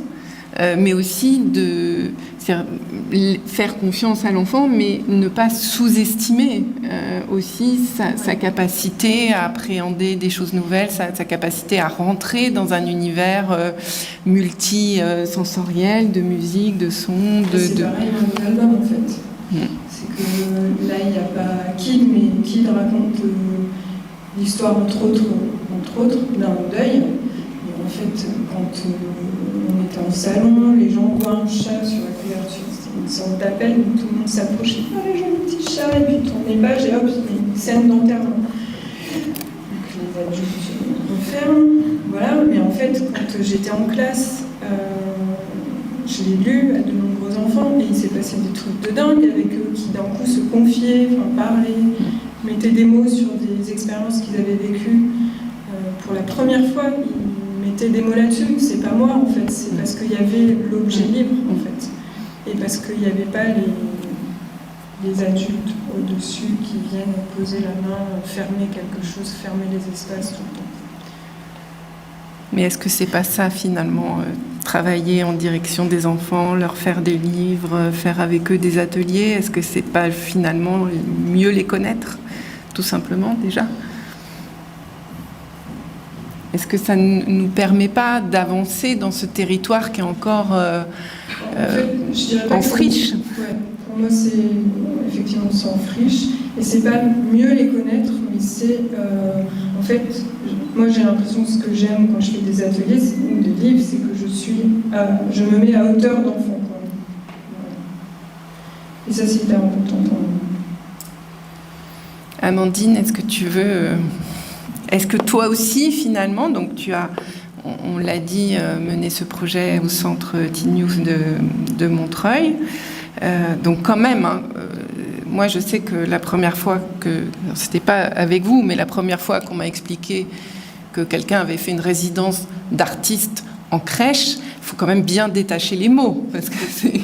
mais aussi de faire confiance à l'enfant, mais ne pas sous-estimer aussi sa capacité à appréhender des choses nouvelles, sa capacité à rentrer dans un univers multisensoriel, de musique, de son. C'est pareil dans l'album, en fait. C'est que là, il n'y a pas Kid, mais Kid raconte l'histoire, entre autres, d'un deuil. Et en fait, quand on était en salon, les gens voient un chat sur la couverture. C'était une sorte d'appel où tout le monde s'approchait. Ah, les joli petit chat, et puis tourne les pages, et hop, il y a une scène d'enterrement. Donc les adultes referment. Voilà, mais en fait, quand j'étais en classe, je l'ai lu à de nombreux enfants, et il s'est passé des trucs de dingue avec eux qui d'un coup se confiaient, parlaient, mettaient des mots sur des expériences qu'ils avaient vécues. Pour la première fois, ils mettaient des mots là-dessus. C'est pas moi, en fait, c'est parce qu'il y avait l'objet libre, en fait, et parce qu'il n'y avait pas les adultes au-dessus qui viennent poser la main, fermer quelque chose, fermer les espaces tout le temps. Mais est-ce que c'est pas ça finalement, travailler en direction des enfants, leur faire des livres, faire avec eux des ateliers, est-ce que c'est pas finalement mieux les connaître, tout simplement déjà ? Est-ce que ça ne nous permet pas d'avancer dans ce territoire qui est encore en friche ? Ouais, pour moi, c'est effectivement c'est en friche, et c'est pas mieux les connaître, mais c'est en fait, moi j'ai l'impression que ce que j'aime quand je fais des ateliers ou des livres, c'est que je me mets à hauteur d'enfant. Voilà. Et ça, c'est hyper important pour moi. Amandine, est-ce que tu veux... Est-ce que toi aussi, finalement, donc tu as, on l'a dit, mené ce projet au centre Teen Youth de Montreuil. Donc quand même, moi je sais que la première fois c'était pas avec vous, mais la première fois qu'on m'a expliqué que quelqu'un avait fait une résidence d'artiste en crèche, il faut quand même bien détacher les mots, parce que c'est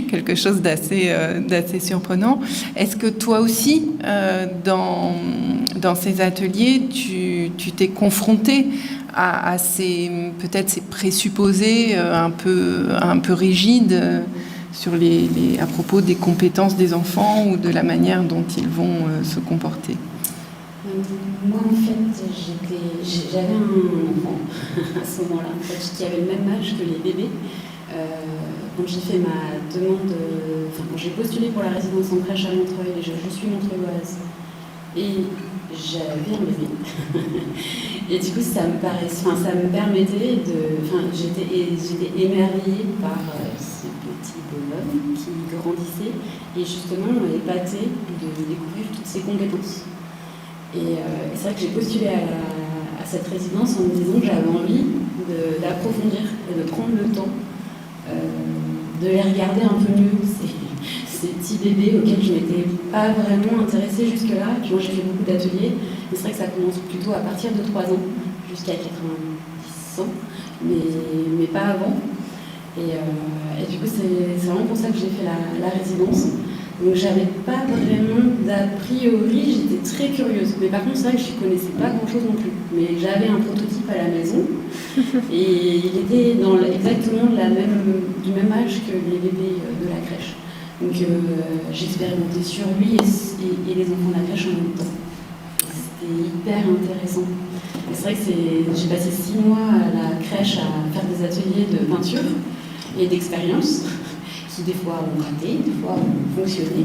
quelque chose d'assez surprenant. Est-ce que toi aussi, dans ces ateliers, tu t'es confronté à peut-être ces présupposés un peu rigides à propos des compétences des enfants ou de la manière dont ils vont se comporter? Moi, en fait, j'avais un enfant à ce moment-là, en fait, qui avait le même âge que les bébés. Quand j'ai fait ma demande, quand j'ai postulé pour la résidence en crèche à Montreuil, je suis montreuilloise, et j'avais un bébé. Et du coup, ça me permettait j'étais émerveillée par ce petit bonhomme qui grandissait, et justement épatée de découvrir toutes ses compétences. Et c'est vrai que j'ai postulé à cette résidence en me disant que j'avais envie d'approfondir et de prendre le temps de les regarder un peu mieux, ces petits bébés auxquels je m'étais pas vraiment intéressée jusque-là. Moi, j'ai fait beaucoup d'ateliers, mais c'est vrai que ça commence plutôt à partir de 3 ans, jusqu'à 90 ans, mais pas avant. Et du coup, c'est vraiment pour ça que j'ai fait la résidence. Donc j'avais pas vraiment d'a priori, j'étais très curieuse. Mais par contre, c'est vrai que je connaissais pas grand-chose non plus. Mais j'avais un prototype à la maison et il était exactement du même âge que les bébés de la crèche. Donc j'expérimentais sur lui et les enfants de la crèche en même temps. C'était hyper intéressant. Et c'est vrai que j'ai passé 6 mois à la crèche à faire des ateliers de peinture et d'expérience, qui des fois ont raté, des fois ont fonctionné.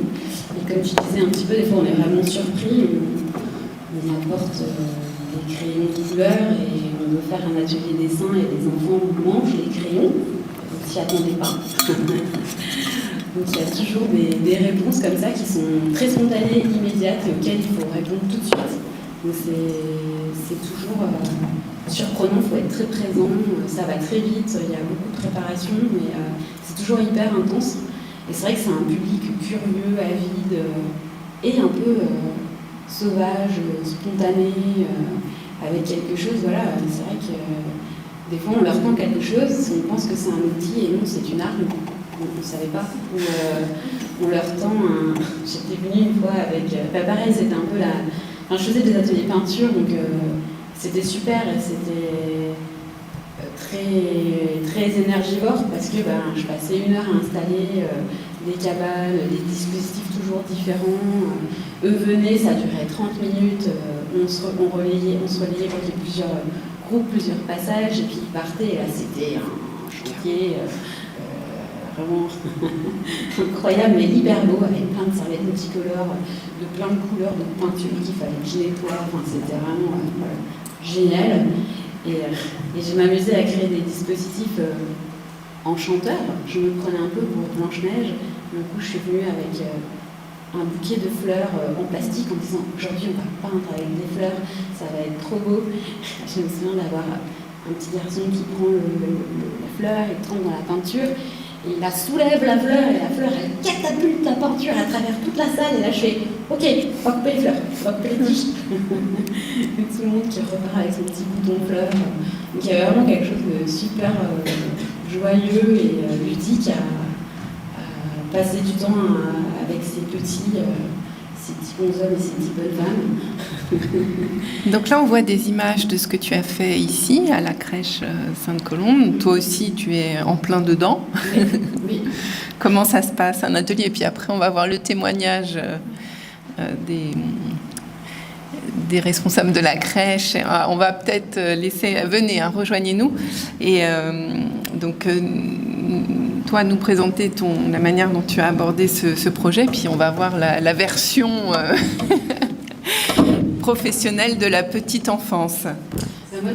Et comme tu disais un petit peu, des fois on est vraiment surpris, on apporte des crayons de couleur et on veut faire un atelier dessin et les enfants mangent les crayons, on s'y attendait pas. Donc il y a toujours des réponses comme ça qui sont très spontanées, immédiates et auxquelles il faut répondre tout de suite. Donc c'est toujours surprenant, il faut être très présent, ça va très vite, il y a beaucoup de préparation, mais c'est toujours hyper intense. Et c'est vrai que c'est un public curieux, avide et un peu sauvage, spontané, avec quelque chose, voilà, c'est vrai que des fois on leur tend quelque chose, on pense que c'est un outil et non, c'est une arme. On ne savait pas. Ou on leur tend J'étais venue une fois avec... pareil, c'était un peu je faisais des ateliers peinture, donc c'était super et c'était très, très énergivore parce que je passais 1 heure à installer des cabanes, des dispositifs toujours différents. Eux venaient, ça durait 30 minutes, on se relayait quand il y avait plusieurs groupes, plusieurs passages, et puis ils partaient, et là c'était un chantier vraiment incroyable, mais hyper beau, avec plein de serviettes multicolores, de plein de couleurs, de peinture qu'il fallait que je nettoie. Enfin, c'était vraiment génial. Et je m'amusais à créer des dispositifs enchanteurs. Je me prenais un peu pour Blanche-Neige. Du coup, je suis venue avec un bouquet de fleurs en plastique en disant aujourd'hui on va peindre avec des fleurs, ça va être trop beau. Je me souviens d'avoir un petit garçon qui prend la fleur, il trempe dans la peinture, et il la soulève la fleur, et la fleur elle catapulte la peinture à travers toute la salle, et là je fais ok, on va couper les fleurs, on va couper les tiges. Et tout le monde qui repart avec son petit bouton de fleurs. Donc il y avait vraiment quelque chose de super joyeux et ludique à passer du temps avec ces petits bonshommes et ces petites bonnes femmes. Donc là, on voit des images de ce que tu as fait ici, à la crèche Sainte-Colombe. Toi aussi, tu es en plein dedans. Oui. Comment ça se passe, un atelier? Et puis après, on va voir le témoignage des responsables de la crèche. On va peut-être laisser... Venez, rejoignez-nous. Et donc... toi, nous présenter la manière dont tu as abordé ce projet, puis on va voir la version professionnelle de la petite enfance.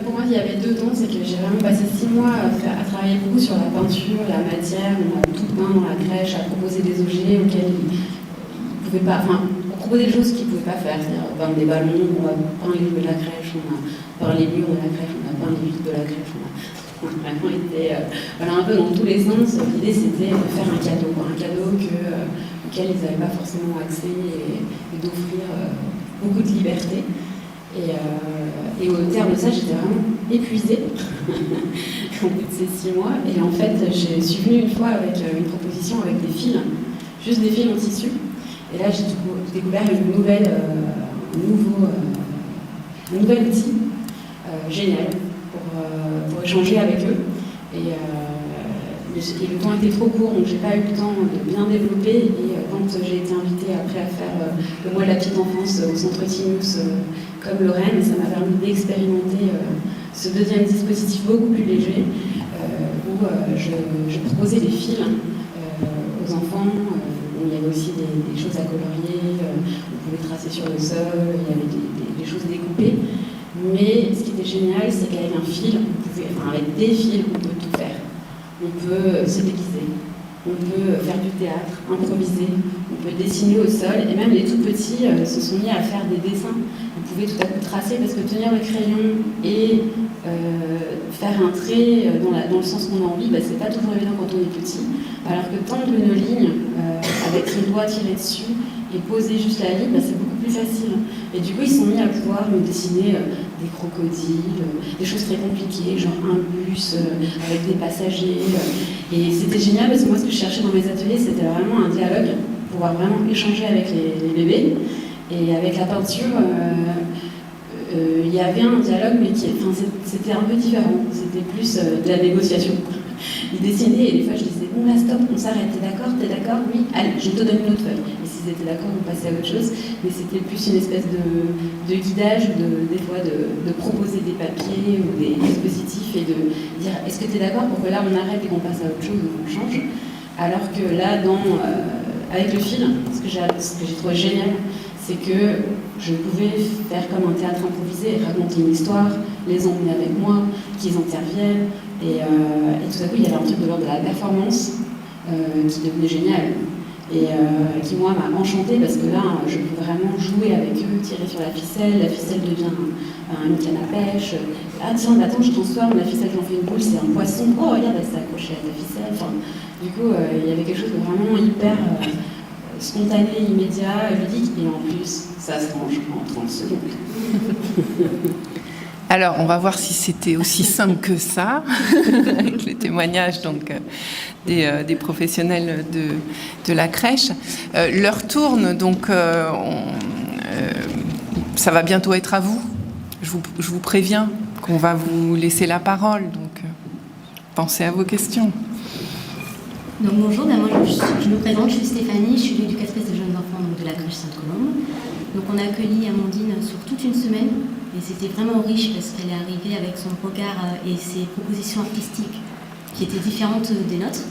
Pour moi, il y avait 2 temps, c'est que j'ai vraiment passé 6 mois à travailler beaucoup sur la peinture, la matière. On a tout peint dans la crèche, à proposer des objets auxquels ils ne pouvaient pas... Enfin, on proposait des choses qu'ils ne pouvaient pas faire, c'est-à-dire peindre des ballons, on a peint les jouets de la crèche, on a peint les murs de la crèche, on a peint les vitres de la crèche, on a vraiment été un peu dans tous les sens. L'idée c'était de faire un cadeau auquel ils n'avaient pas forcément accès et d'offrir beaucoup de liberté. Et au terme de ça, j'étais vraiment épuisée au bout de ces 6 mois. Et en fait, je suis venue une fois avec une proposition avec des fils, juste des fils en tissu. Et là, j'ai découvert un nouvel outil génial pour échanger avec eux. Et le temps était trop court, donc j'ai pas eu le temps de bien développer. Et quand j'ai été invitée après à faire le mois de la petite enfance au centre Tinus comme Lorraine, ça m'a permis d'expérimenter ce deuxième dispositif beaucoup plus léger où je proposais des fils aux enfants. Il y avait aussi des choses à colorier, on pouvait tracer sur le sol, il y avait des choses découpées. Mais ce qui était génial, c'est qu'avec un fil, avec des fils, on peut tout faire. On peut se déguiser, on peut faire du théâtre, improviser, on peut dessiner au sol, et même les tout petits se sont mis à faire des dessins. Vous pouvez tout à coup tracer, parce que tenir le crayon et faire un trait dans le sens qu'on a envie, c'est pas toujours évident quand on est petit. Alors que tendre une ligne avec ses doigts tirés dessus et poser juste la ligne, c'est beaucoup plus facile. Et du coup, ils sont mis à pouvoir me dessiner des crocodiles, des choses très compliquées, genre un bus avec des passagers. Et c'était génial parce que moi, ce que je cherchais dans mes ateliers, c'était vraiment un dialogue, pouvoir vraiment échanger avec les bébés. Et avec la peinture, il y avait un dialogue, mais c'était un peu différent. C'était plus de la négociation. Ils dessinaient et des fois je disais bon là stop, on s'arrête, t'es d'accord, oui, allez, je te donne une autre feuille. Et s'ils étaient d'accord, on passait à autre chose. Mais c'était plus une espèce de guidage, des fois de proposer des papiers ou des dispositifs et de dire est-ce que t'es d'accord pour que là on arrête et qu'on passe à autre chose ou qu'on change. Alors que là, avec le fil, ce que j'ai trouvé génial, c'est que je pouvais faire comme un théâtre improvisé, raconter une histoire, les emmener avec moi, qu'ils interviennent. Et tout à coup, il y avait un truc de l'ordre de la performance qui devenait génial. Et qui, moi, m'a enchantée parce que là, je peux vraiment jouer avec eux, tirer sur la ficelle devient une canne à pêche. Ah tiens, attends, je transforme la ficelle, j'en fais une boule, c'est un poisson. Oh, regarde, elle s'est accrochée à ta ficelle. Enfin, du coup, il y avait quelque chose de vraiment hyper spontané, immédiat, ludique, et en plus, ça se range en 30 secondes. Alors, on va voir si c'était aussi simple que ça, avec les témoignages donc, des professionnels de la crèche. L'heure tourne, donc ça va bientôt être à vous. Je vous préviens qu'on va vous laisser la parole, donc pensez à vos questions. Donc bonjour, moi je me présente, je suis Stéphanie, je suis l'éducatrice de jeunes enfants de la crèche Sainte-Colombe. Donc on a accueilli Amandine sur toute une semaine et c'était vraiment riche parce qu'elle est arrivée avec son regard et ses propositions artistiques qui étaient différentes des nôtres.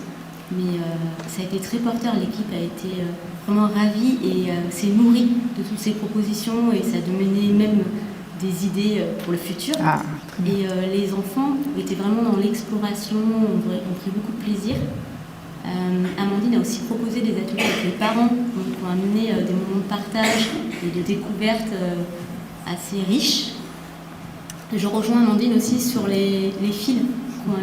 Mais ça a été très porteur, l'équipe a été vraiment ravie et s'est nourrie de toutes ces propositions et ça a donné même des idées pour le futur. Ah. Et les enfants étaient vraiment dans l'exploration, ont pris beaucoup de plaisir. Amandine a aussi proposé des ateliers avec les parents, donc ont amené des moments de partage et de découverte assez riches. Je rejoins Amandine aussi sur les films qui ont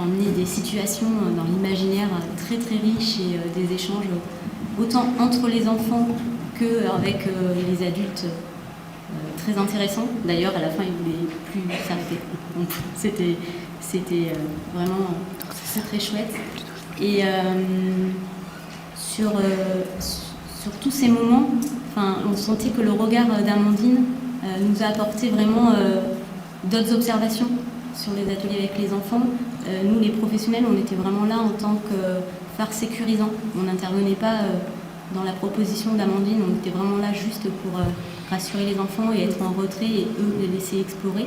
amené des situations dans l'imaginaire très très riches et des échanges autant entre les enfants qu'avec les adultes très intéressants. D'ailleurs, à la fin, ils ne voulaient plus s'arrêter. Donc c'était vraiment très très chouette. Et sur tous ces moments, on sentait que le regard d'Amandine nous a apporté vraiment d'autres observations sur les ateliers avec les enfants. Nous, les professionnels, on était vraiment là en tant que phare sécurisant. On n'intervenait pas dans la proposition d'Amandine, on était vraiment là juste pour rassurer les enfants et être en retrait et eux les laisser explorer.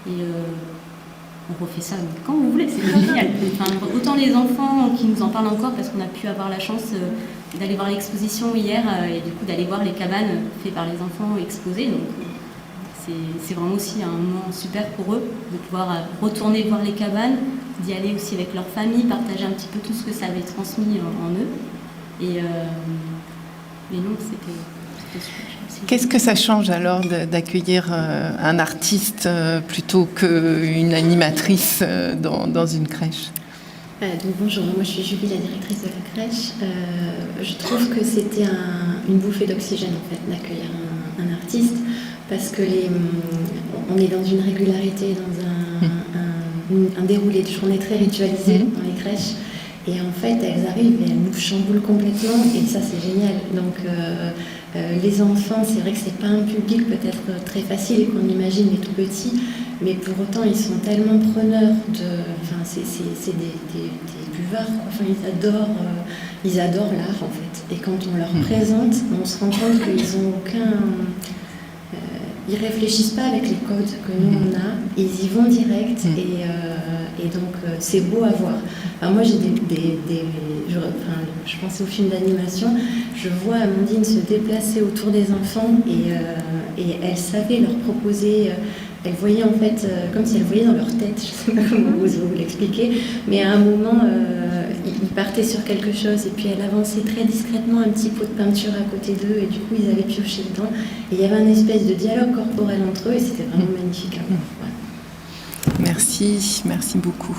Et on refait ça quand vous voulez, c'est génial. Autant les enfants qui nous en parlent encore parce qu'on a pu avoir la chance d'aller voir l'exposition hier et du coup d'aller voir les cabanes faites par les enfants exposées. Donc c'est vraiment aussi un moment super pour eux de pouvoir retourner voir les cabanes, d'y aller aussi avec leur famille, partager un petit peu tout ce que ça avait transmis en eux. Et non, c'était super. Qu'est-ce que ça change alors d'accueillir un artiste plutôt qu'une animatrice dans une crèche ? Donc bonjour, moi je suis Julie, la directrice de la crèche. Je trouve que c'était une bouffée d'oxygène en fait d'accueillir un artiste parce que on est dans une régularité, dans un déroulé de journée très ritualisé dans les crèches. Et en fait, elles arrivent et elles nous chamboulent complètement et ça c'est génial. Donc les enfants, c'est vrai que c'est pas un public peut-être très facile et qu'on imagine les tout petits, mais pour autant ils sont tellement preneurs c'est des buveurs, quoi. Enfin, ils adorent l'art en fait. Et quand on leur présente, on se rend compte qu'ils ont ils réfléchissent pas avec les codes que nous on a, ils y vont direct et donc c'est beau à voir. Enfin, moi j'ai je pensais au film d'animation, je vois Amandine se déplacer autour des enfants et elle savait leur proposer, elle voyait en fait comme si elle voyait dans leur tête, je sais pas comment vous l'expliquer, mais à un moment ils partaient sur quelque chose et puis elle avançait très discrètement un petit pot de peinture à côté d'eux et du coup ils avaient pioché dedans et il y avait un espèce de dialogue corporel entre eux et c'était vraiment magnifique à voir. Voilà. Merci beaucoup.